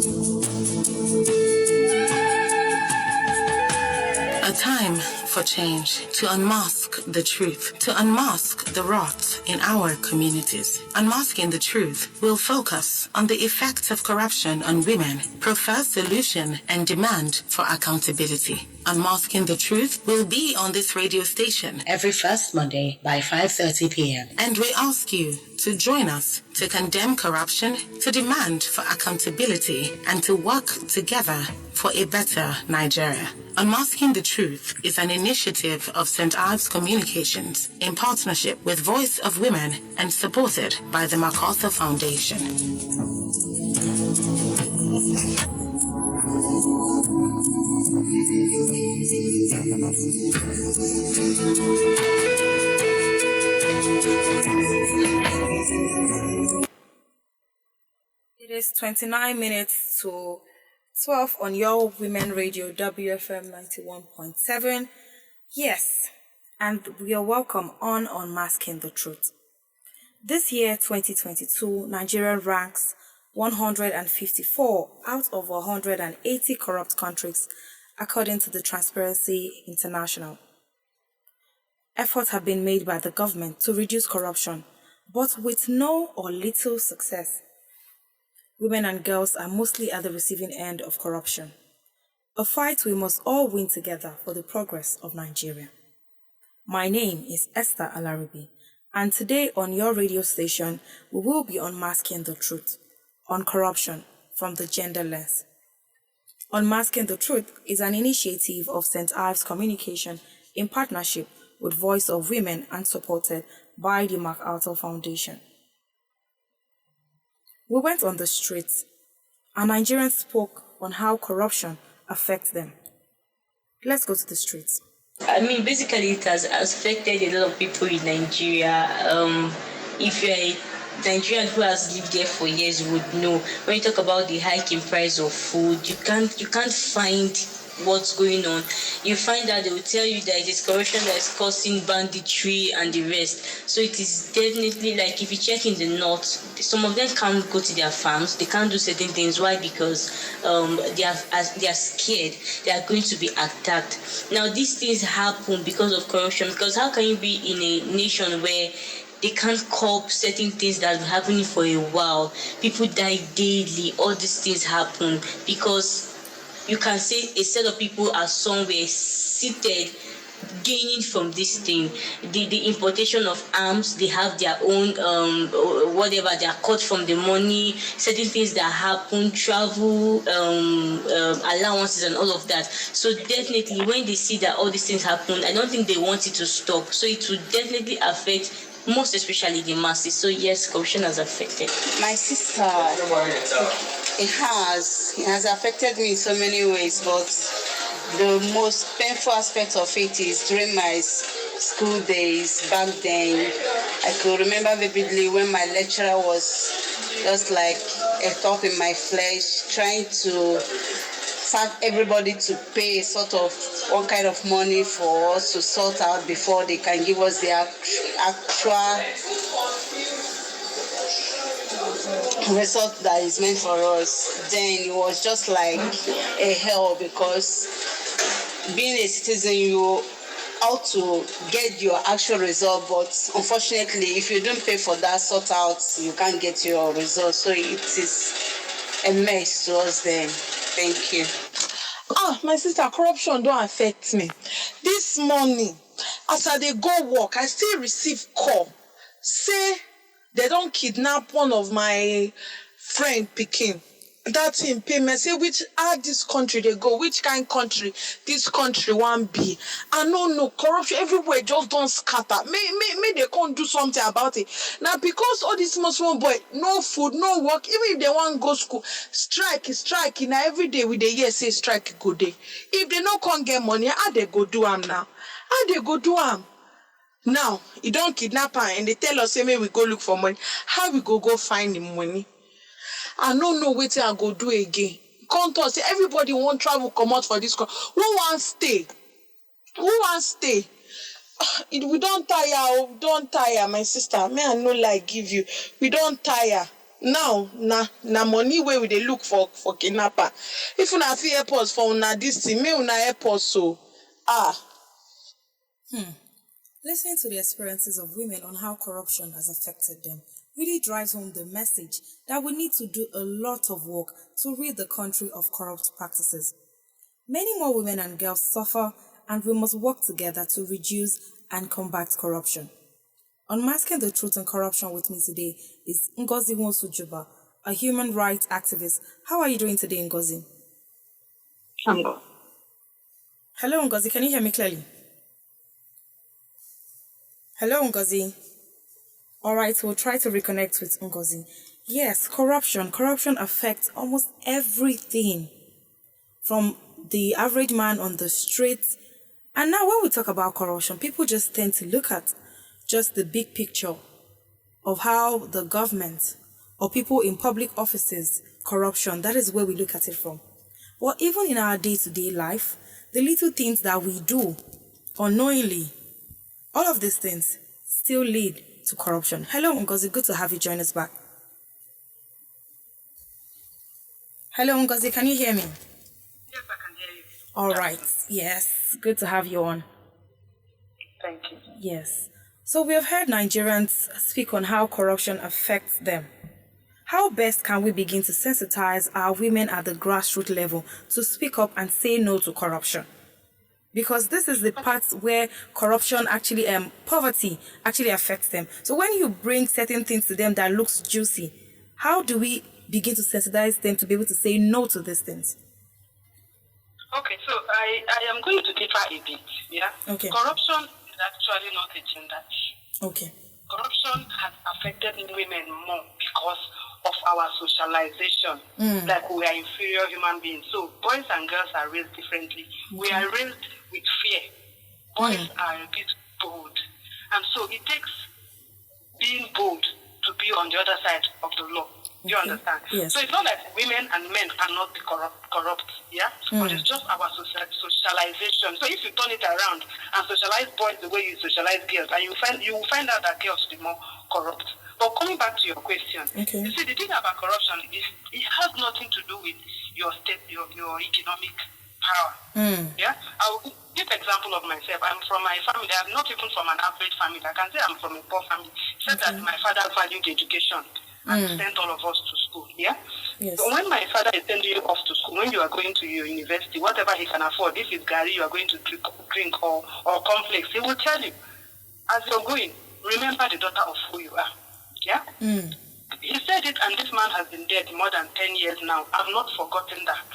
A time for change, to unmask the truth, to unmask the rot in our communities. Unmasking the truth will focus on the effects of corruption on women, prefer solution and demand for accountability. Unmasking the Truth will be on this radio station every first Monday by 5:30 p.m. And we ask you to join us to condemn corruption, to demand for accountability, and to work together for a better Nigeria. Unmasking the Truth is an initiative of St. Ives Communications in partnership with Voice of Women and supported by the MacArthur Foundation. It is 29 minutes to 12 on your Women Radio WFM 91.7. Yes, and we are welcome on Unmasking the Truth. This year, 2022, Nigeria ranks 154 out of 180 corrupt countries, according to the Transparency International. Efforts have been made by the government to reduce corruption, but with no or little success. Women and girls are mostly at the receiving end of corruption. A fight we must all win together for the progress of Nigeria. My name is Esther Alaribi, and today on your radio station, we will be unmasking the truth on corruption from the gender lens. Unmasking the Truth is an initiative of St. Ives Communication in partnership with Voice of Women and supported by the MacArthur Foundation. We went on the streets, and Nigerians spoke on how corruption affects them. Let's go to the streets. I mean, basically, it has affected a lot of people in Nigeria. If you're a Nigerian who has lived there for years, you would know. When you talk about the hike in price of food, you can't find what's going on. You find that they will tell you that it is corruption that is causing banditry and the rest. So it is definitely, like, if you check in the north, some of them can't go to their farms. They can't do certain things. Why? Because they are scared they are going to be attacked. Now these things happen because of corruption. Because how can you be in a nation where they can't cope certain things that have been happening for a while? People die daily. All these things happen because you can say a set of people are somewhere seated gaining from this thing. The importation of arms, they have their own whatever, they are cut from the money, certain things that happen, travel allowances and all of that. So definitely when they see that all these things happen, I don't think they want it to stop. So it will definitely affect most especially the masses. So yes, corruption has affected. My sister, it has affected me in so many ways, but the most painful aspect of it is during my school days back then. I could remember vividly when my lecturer was just like a thought in my flesh, trying to start everybody to pay sort of one kind of money for us to sort out before they can give us the actual result that is meant for us. Then it was just like a hell, because being a citizen, you ought to get your actual result, but unfortunately, if you don't pay for that sort out, you can't get your result. So it is a mess to us then. Thank you. My sister, corruption don't affect me. This morning, as I dey go work, I still receive call. Say they don't kidnap one of my friend pikin. That in payment. Say how this country they go, which kind country this country want be. I no corruption everywhere just don't scatter. May they can't do something about it. Now because all this small boy, no food, no work, even if they want go school, strike. Now every day we dey hear say strike go day. If they no can't get money, how they go do am now? How they go do am? Now, you don't kidnap her and they tell us, say, may we go look for money. How we go find the money? I don't know what I go do again. Come to us, say, everybody won't travel, come out for this. Who wants stay? We don't tire, my sister. May I no like give you. We don't tire. Now, na money where we dey look for kidnapper. If una fit help us for una this thing, may una help us so. Listening to the experiences of women on how corruption has affected them really drives home the message that we need to do a lot of work to rid the country of corrupt practices. Many more women and girls suffer, and we must work together to reduce and combat corruption. Unmasking the Truth and Corruption with me today is Ngozi Wonsujuba, a human rights activist. How are you doing today, Ngozi? I'm good. Hello, Ngozi. Can you hear me clearly? Hello, Ngozi. All right, we'll try to reconnect with Ngozi. Yes, corruption. Corruption affects almost everything from the average man on the streets. And now when we talk about corruption, people just tend to look at just the big picture of how the government or people in public offices, corruption, that is where we look at it from. But even in our day-to-day life, the little things that we do unknowingly, all of these things still lead to corruption. Hello, Ngozi. Good to have you join us back. Hello, Ngozi. Can you hear me? Yes, I can hear you. All right. Yes. Good to have you on. Thank you. Yes. So we have heard Nigerians speak on how corruption affects them. How best can we begin to sensitize our women at the grassroots level to speak up and say no to corruption? Because this is the part where corruption actually, poverty actually affects them. So when you bring certain things to them that looks juicy, how do we begin to sensitize them to be able to say no to these things? Okay, so I am going to differ a bit, yeah? Okay. Corruption is actually not a gender issue. Okay. Corruption has affected women more because of our socialization, like we are inferior human beings. So boys and girls are raised differently. We are raised with fear. Boys are a bit bold. And so it takes being bold to be on the other side of the law. Do you understand? Yes. So it's not that women and men cannot be corrupt, yeah? But it's just our socialization. So if you turn it around and socialize boys the way you socialize girls, and you will find out that girls will be more corrupt. But coming back to your question, you see, the thing about corruption is it has nothing to do with your state, your economic power. Yeah? I will give example of myself. I'm from my family. I'm not even from an average family. I can say I'm from a poor family. Except that my father valued education and sent all of us to school. Yeah? Yes. So when my father is sending you off to school, when you are going to your university, whatever he can afford, if it's Gary you are going to drink or cornflakes, he will tell you, as you're going, remember the daughter of who you are. Yeah? He said it, and this man has been dead more than 10 years now. I've not forgotten that.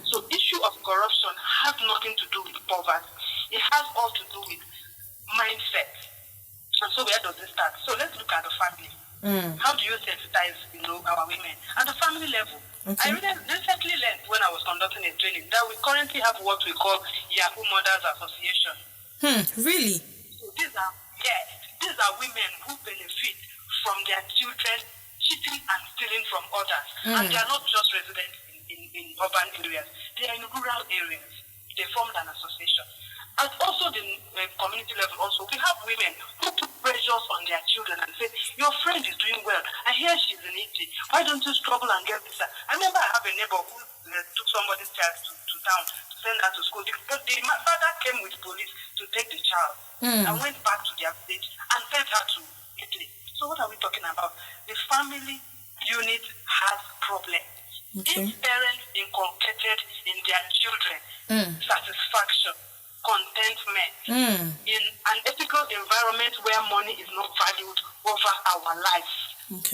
So issue of corruption has nothing to do with poverty. It has all to do with mindset. And so where does it start? So let's look at the family. How do you sensitize, our women? At the family level, I recently learned when I was conducting a training that we currently have what we call Yahoo Mothers Association. Really? So these are women who benefit from their children cheating and stealing from others. And they are not just residents in urban areas. They are in rural areas. They formed an association. At also the community level also, we have women who put pressures on their children and say, your friend is doing well. I hear she's in Italy. Why don't you struggle and get visa? I remember I have a neighbor who took somebody's child to town to send her to school. The father came with police to take the child and went back to their village and sent her to Italy. So what are we talking about? The family unit has problems. If parents inculcated in their children satisfaction, contentment, in an ethical environment where money is not valued over our lives,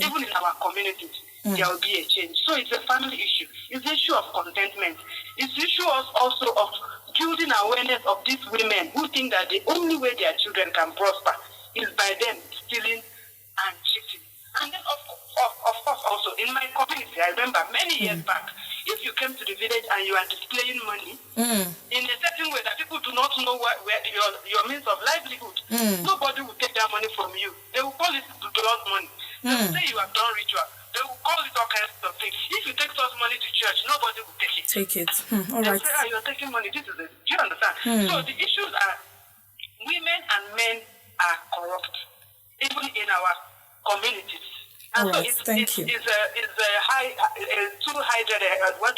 even in our communities, there will be a change. So it's a family issue. It's the issue of contentment. It's the issue also of building awareness of these women who think that the only way their children can prosper is by them stealing and cheating. And then, of course, also in my community, I remember many years back, if you came to the village and you are displaying money in a certain way that people do not know where your means of livelihood, nobody will take that money from you. They will call it blood money. They will say you have done ritual. They will call it all kinds of things. If you take such money to church, nobody will take it. All right. They say, you're taking money. This is it. Do you understand? So the issues are women and men are corrupt, even in our communities. And All so right, thank you. it's a high, two-headed,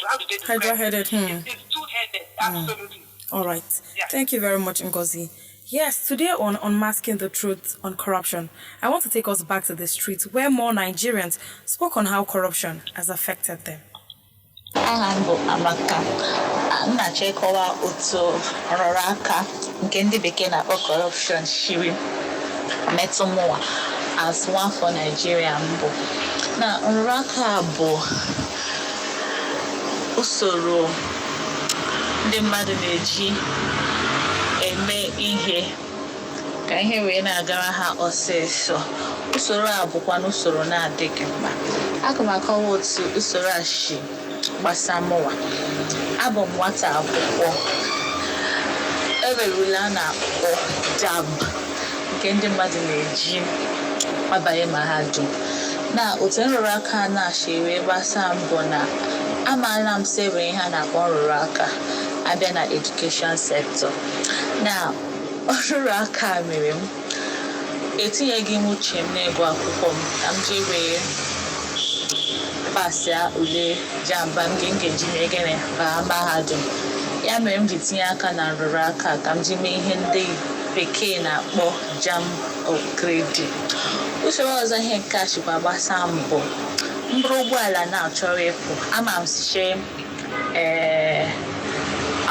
how do they describe it? Hydra-headed. It's two-headed, absolutely. All right. Yeah. Thank you very much, Ngozi. Yes, today on Unmasking the Truth on Corruption, I want to take us back to the streets where more Nigerians spoke on how corruption has affected them. Aha m bụ Amaka. M na-achọ ịkọwa otu nrụrụ aka nke ndị bekee na-akpọ corruption shiri metụ mụnwa as nwafọ Nigeria mbụ. Na nrụrụ aka bụ usoro ndị mmadụ na-eji eme ihe ka ihe wee na-agara ha ọsịsọ. Usoro a bụkwa n'usoro na-adịghị mma. Aga m akọwa otu usoro a si gbasa mụnwa. Abụ m nwata akwụkwọ. Enwere ule a na-akpọ JAMB nke ndị mmadụ na-eji abanye mahadum. Na otu nrụrụ aka na-achị wee gbasa mbụ na amaala m sị enwere ihe a na-akpọ nrụrụ aka abịa na education sector. Na nrụrụ aka mere m etinyeghị m uche m n'ịgụ akwụkwọ m ka m jee wee pasịa ule JAMB m ga-eji mee gịnị baa mahadum. Ya mere m ji tinye aka na nrụrụ aka ka m ji mee ihe ndị bekee na-akpọ JAMB upgrade. Usoro ọzọ ihe nke a chịkwa gbasa mbụ mbụrụ ụgbọala na-achọrọ ịpụ ama m siche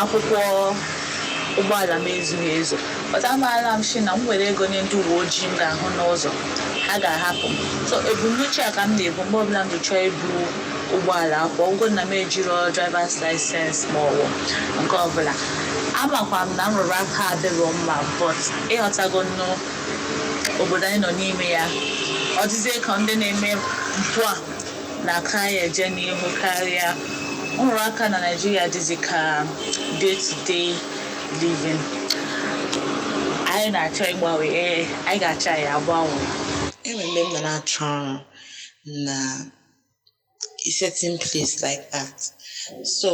akwụkwọ ụgbọala m ezughị ezu. Ọta amaala m si na m nwere ego nye ndị uwe ojii m ga-ahụ n'ụzọ ha ga-ahapụ m. So ebumnuche a ka m na-ebu mgbe ọbụla m chọọ ibu ụgbọala akwụkwọ ụgwọ na m ejiro driver's license ma ọ bụ nke ọbụla. Amakwa m na nrụrụ aka adịrọ mma but ịghọtago nnu obodo anyị nọ n'ime ya ọ dịzie ka ndị na-eme mpụ a na-aka ya eje n'ihu karịa. Nrụrụ aka na Nigeria dịzi ka day to day living. Anyị na-achọ ịgbanwe anyị ga-achọ ya agbanwe. Enwere mgbe m nọ na-achọ ọrụ na a certain place like that. So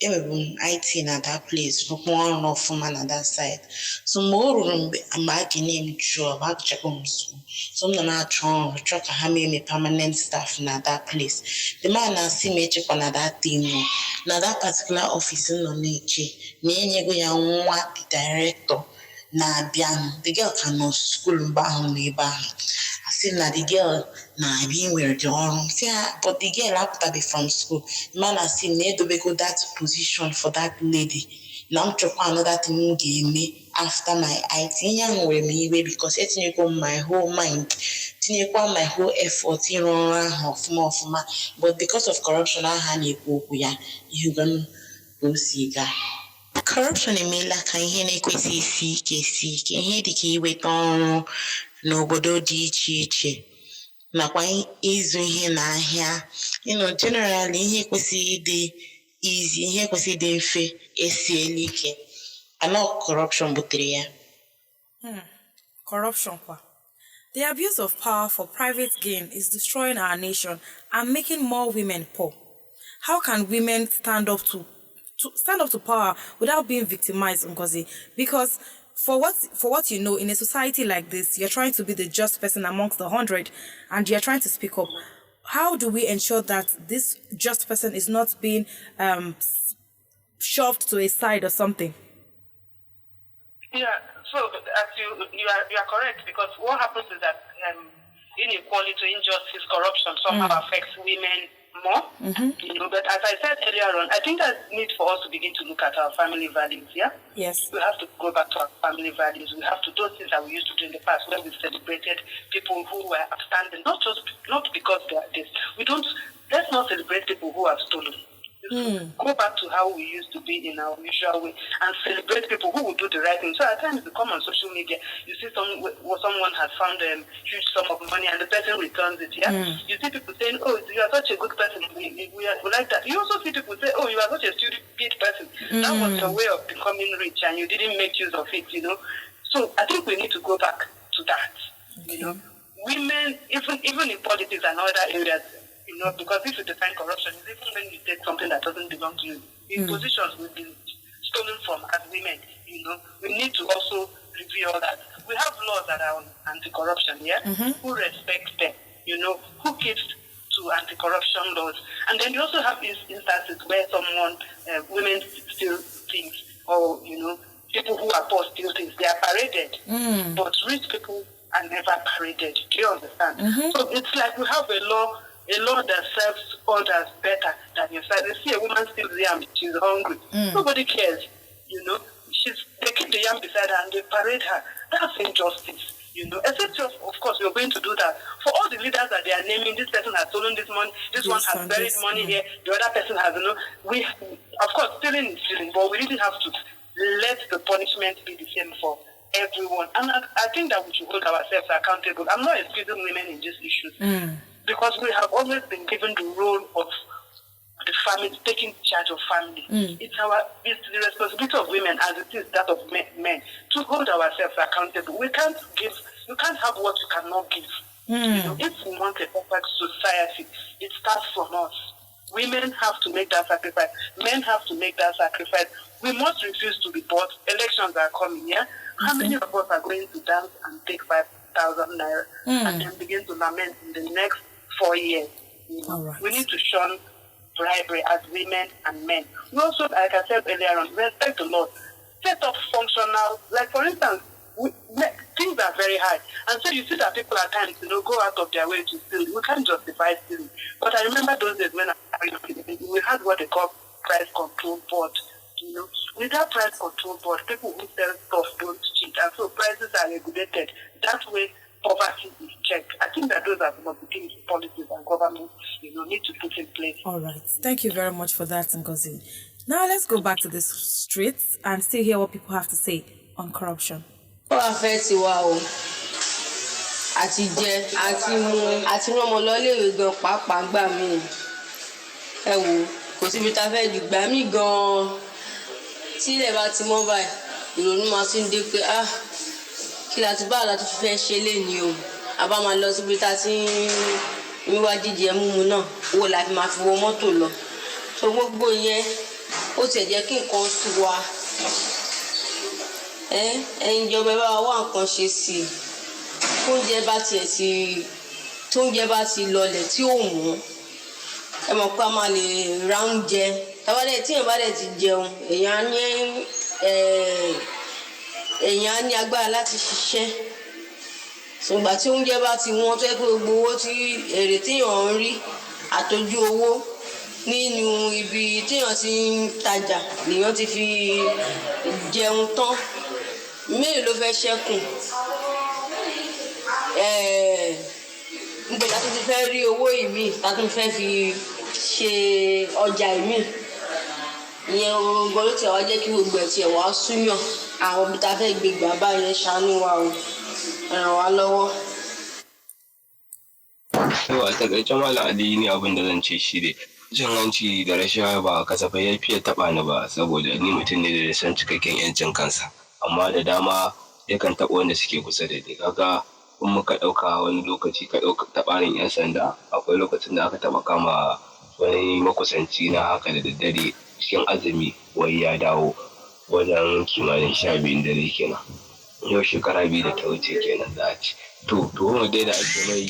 enwebu m IT na that place rụkwa ọrụ ọfụma na that side. So mgbe o ruru mgbe a ga-enye m job agụchakwa m school. So m nọ na-achọ ọrụ chọọ ka ha mee permanent staff na that place. The man na-asị m echekwa na that thing no na that particular office nọ na-eche na enyego ya nwa the director na-abịanụ. The girl ka nọ school mgbe ahụ na ebe ahụ. I said na the girl na-abịa nwere the ọrụ. See, but the girl apụtabe from school. The man asị na edobego that position for that lady. Na m chọkwa another thing m ga-eme after my IT. Ihe ahụ were m iwe because etinyekwa my whole mind, tinyekwa my whole effort ịrụ ọrụ ahụ ọfụma. But because of corruption aha na-ekwu okwu ya, ihugo m ka o si gaa. Corruption emeela ka ihe na-ekwesị isi ike ihe dịka iweta ọrụ n'obodo dị iche iche nakwa ịzụ ihe n'ahịa. Generally ihe kwesịrị ịdị easy, ihe kwesịrị ịdị mfe esiela ike. Ana corruption butere ya. Corruption kwa. The abuse of power for private gain is destroying our nation and making more women poor. How can women stand up to power without being victimized, Ngozi? Because for what you know, in a society like this, you're trying to be the just person amongst the 100 and you're trying to speak up. How do we ensure that this just person is not being shoved to a side or something? Yeah, so as you are correct, because what happens is that inequality, injustice, corruption somehow affects women more. But as I said earlier on, I think there's need for us to begin to look at our family values. Yeah. Yes. We have to go back to our family values. We have to do things that we used to do in the past, where we celebrated people who were upstanding, not because they are this. Let's not celebrate people who have stolen. Go back to how we used to be in our usual way and celebrate people who will do the right thing. So at times you come on social media, you see someone has found a huge sum of money and the person returns it. Yeah, you see people saying, "Oh, you are such a good person. We like that." You also see people say, "Oh, you are such a stupid person. That was your way of becoming rich and you didn't make use of it." So I think we need to go back to that. Okay. Women, even in politics and other areas. Because if you define corruption, it's even when you take something that doesn't belong to you. In positions we've been stolen from as women, we need to also review all that. We have laws that are on anti-corruption, yeah? Who respect them? who keeps to anti-corruption laws. And then you also have these instances where women steal things, or, people who are poor steal things. They are paraded, but rich people are never paraded. Do you understand? So it's like we have a law that serves others better than yourself. You see a woman steals yam, she's hungry. Nobody cares, they keep the yam beside her and they parade her. That's injustice. Except of course you're going to do that for all the leaders that they are naming. This person has stolen this money, this one has buried money here, the other person has, we, of course, stealing is stealing, but we really have to let the punishment be the same for everyone. And I think that we should hold ourselves accountable. I'm not excusing women in these issues, because we have always been given the role of the family, taking charge of family. It's the responsibility of women as it is that of men to hold ourselves accountable. You can't have what you cannot give. If we want a perfect society, it starts from us. Women have to make that sacrifice. Men have to make that sacrifice. We must refuse to be bought. Elections are coming, yeah? How many of us are going to dance and take 5,000 naira and then begin to lament in the next 4 years? Right. We need to shun bribery as women and men. We also, like I said earlier on, respect the law. Set up functional, like for instance, things are very high. And so you see that people at times, go out of their way to steal. We can't justify stealing. But I remember those days when we had what they call price control board. With that price control board, people who sell stuff don't cheat. And so prices are regulated. That way, poverty is checked. I think that those are some of the things policies and governments, need to put in place. All right. Thank you very much for that, Ngozi. Now let's go back to the streets and still hear what people have to say on corruption. Ó wá fẹ́ ti wá o. Àti jẹ, àti mu, àti rán ọmọ lọ léèwé gan pàápàá gbà mí. Ẹ wò, kò síbi tá fẹ́ dìgbà mí gan. Tí ilẹ̀ bá ti mọ́ báyìí, ìrònú máa ti ń dé pé kí la ti bá la ti fẹ́ ṣe lénìí o. A bá máa lọ síbi tá ti ń wá jíjẹ múmu náà, owó la fi máa fi wọ mọ́tò lọ. So gbogbo yẹn ó tiẹ̀ jẹ́ kí nǹkan sú wa. Ẹ̀yin ìjọba ẹ bá wa wá nǹkan ṣe sí i. Tóúnjẹ bá ti lọlẹ̀ tí ò wọ́n. Ẹ mọ̀ pé a máa lè ra oúnjẹ. Tí èèyàn bá dẹ̀ ti jẹun, èèyàn á ní agbára láti ṣiṣẹ́. Ṣùgbọ́n tí oúnjẹ bá ti wọ́n tó yẹ pé gbogbo owó tí èrè téèyàn ń rí àtọ́jú owó nínú ibi téèyàn ti ń tajà lèèyàn ti fi jẹun tán. Mélòó ló fẹ́ ṣẹ́kù? Níbo la tún ti fẹ́ rí owó ìmí ta tún fẹ́ fi ṣe ọjà ìmí? Ìyẹn gbogbo ló ti wá jẹ́ kí gbogbo ẹ̀ tiẹ̀ wá súyàn. Àwọn ibi tá fẹ́ gbé gbà báyẹn ṣàánú wa o. Ràn wá lọ́wọ́. Yawa takaice Malam Ali ne abin da zan ce shi ne cin hanci da rashawa ba kasafai ya fiye taɓa ni ba saboda ni mutum ne da san cikakken 'yancin kansa, amma da dama yakan taɓa wanda suke kusa da ni. Kaga in muka ɗauka wani lokaci ka ɗauka taɓarin 'yan sanda, akwai lokacin da aka taɓa kama wani makusanci na haka da daddare cikin azumi wai ya dawo wajen kimanin 12 dare kenan. Yau shekara 2 da ta wuce kenan za a ci. To tuhumar dai da ake mai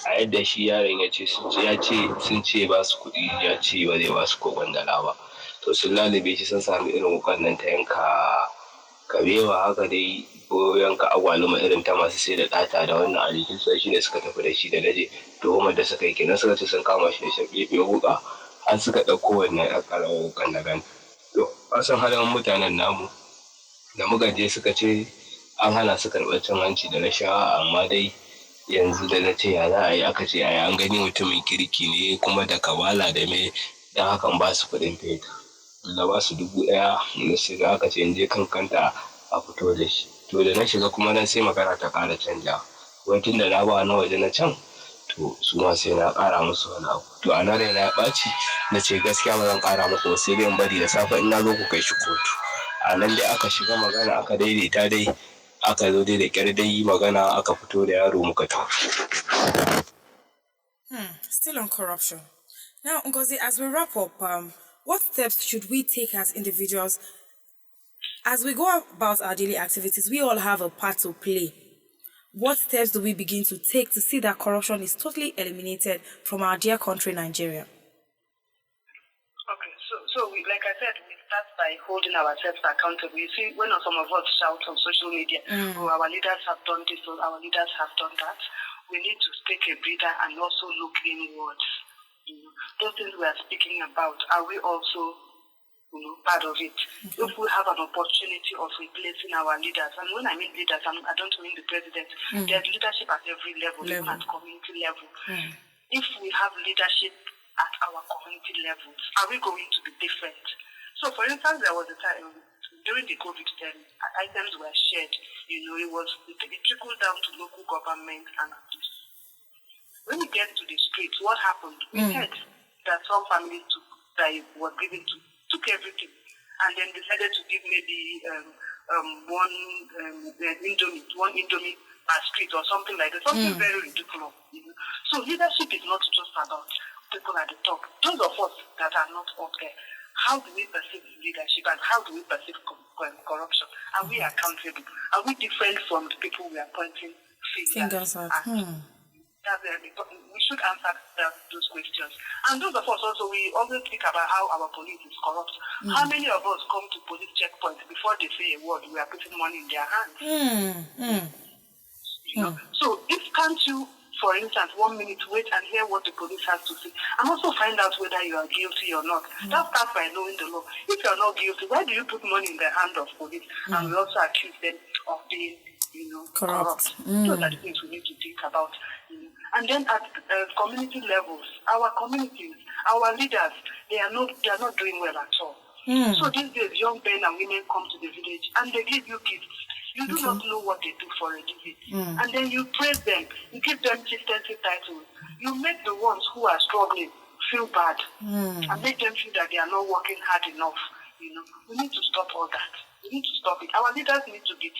a yadda shi yaron ya ce sun ce ba su kuɗi, ya ce ba zai ba su ko kwandala ba. To sun lalube shi sun sami irin wukan nan ta yanka kabewa haka dai ko yanka agwaluma irin ta masu sai da ɗata da wannan a jikin sa, shi ne suka tafi da shi da naje tuhumar da suka yi kenan. Suka ce sun kama shi da shaƙeƙe wuƙa har suka ɗauko wannan ɗan ƙaramar wuƙan da gani. To san halin mutanen namu da muka je suka ce an hana su karɓar cin hanci da rashawa, amma dai yanzu da na ce ya za a yi, aka ce ai an gani mutumin kirki ne kuma da kabala da me dan hakan ba su kuɗin fetur da ba su 1,000 na shiga, aka ce in je kan kanta a fito da shi. To da na shiga kuma nan sai magana ta ƙara canja, wai tun da na ba na waje na can to su ma sai na ƙara musu wani abu. To a nan na ya ɓaci na ce gaskiya ba zan ƙara muku ba, sai dai in bari da safe in na zo ku kai shi kotu. A nan dai aka shiga magana aka daidaita dai aka zo dai da ƙyar dai magana aka fito da yaro muka tafi. Still on corruption. Now, Ngozi, as we wrap up, what steps should we take as individuals? As we go about our daily activities, we all have a part to play. What steps do we begin to take to see that corruption is totally eliminated from our dear country, Nigeria? Okay, so we, like I said, we start by holding ourselves accountable. You see, when some of us shout on social media, oh, our leaders have done this, or our leaders have done that, we need to take a breather and also look inwards. Those things we are speaking about, are we also part of it? Okay. If we have an opportunity of replacing our leaders, and when I mean leaders, I don't mean the president, there's leadership at every level, even at community level. If we have leadership at our community levels, are we going to be different? So, for instance, there was a time during the COVID time, items were shared. It trickled down to local government and police. When we get to the streets, what happened? We heard that some families were given to took everything and then decided to give maybe one indomie per street or something like that, something very ridiculous. So leadership is not just about people at the top. Those of us that are not up there, how do we perceive leadership and how do we perceive corruption? Are we accountable? Are we different from the people we are pointing fingers at? We should answer those questions. And those of us also, we always think about how our police is corrupt. How many of us come to police checkpoints before they say a word, we are putting money in their hands? So if can't you, for instance, 1 minute wait and hear what the police has to say, and also find out whether you are guilty or not. That starts by knowing the law. If you are not guilty, why do you put money in the hand of police? And we also accuse them of being, corrupt. Those are the things we need to think about. And then at community levels, our communities, our leaders, they are not doing well at all. So these days, young men and women come to the village and they give you gifts. You do not know what they do for a living. And then you praise them. You give them chieftaincy titles. You make the ones who are struggling feel bad and make them feel that they are not working hard enough. We need to stop all that. We need to stop it. Our leaders need to be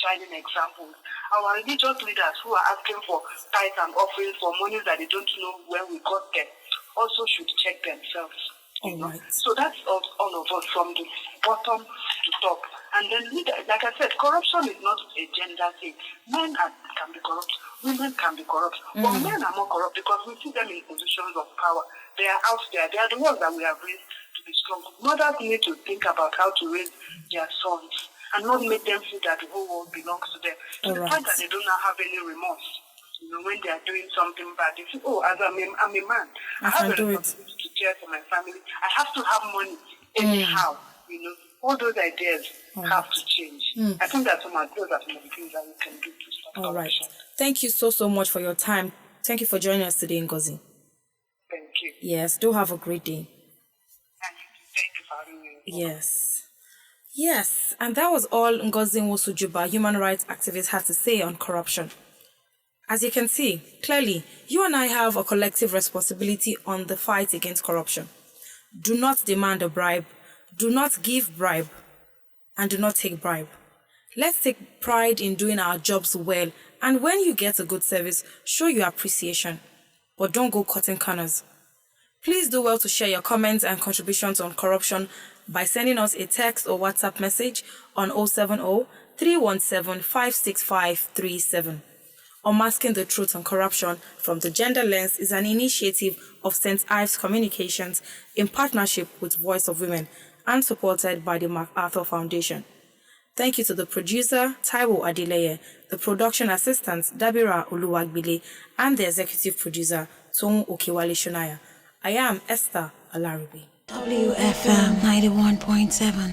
shining examples. Our religious leaders who are asking for tithes and offerings for money that they don't know where we got them also should check themselves. Right. So that's all of us from the bottom to top. And then, like I said, corruption is not a gender thing. Men can be corrupt, women can be corrupt, but men are more corrupt because we see them in positions of power. They are out there. They are the ones that we have raised to be strong. Mothers need to think about how to raise their sons and not make them feel that the whole world belongs to them. To the point that they do not have any remorse. When they are doing something bad, they say, oh, as I'm a man, I have a responsibility to care for my family. I have to have money anyhow. All those ideas have to change. I think that's some of the things that we can do to stop corruption. Thank you so much for your time. Thank you for joining us today, Ngozi. Thank you. Yes, do have a great day. Thank you for having me. Yes, and that was all Ngozi Nwosujuba, human rights activist, had to say on corruption. As you can see, clearly, you and I have a collective responsibility on the fight against corruption. Do not demand a bribe, do not give bribe, and do not take bribe. Let's take pride in doing our jobs well, and when you get a good service, show your appreciation. But don't go cutting corners. Please do well to share your comments and contributions on corruption by sending us a text or WhatsApp message on 070-317-56537. Unmasking the Truth on Corruption from the Gender Lens is an initiative of St. Ives Communications in partnership with Voice of Women and supported by the MacArthur Foundation. Thank you to the producer, Taiwo Adeleye, the production assistant, Dabira Oluwagbile, and the executive producer, Tung Okewale Shonaya. I am Esther Alaribi. WFM 91.7.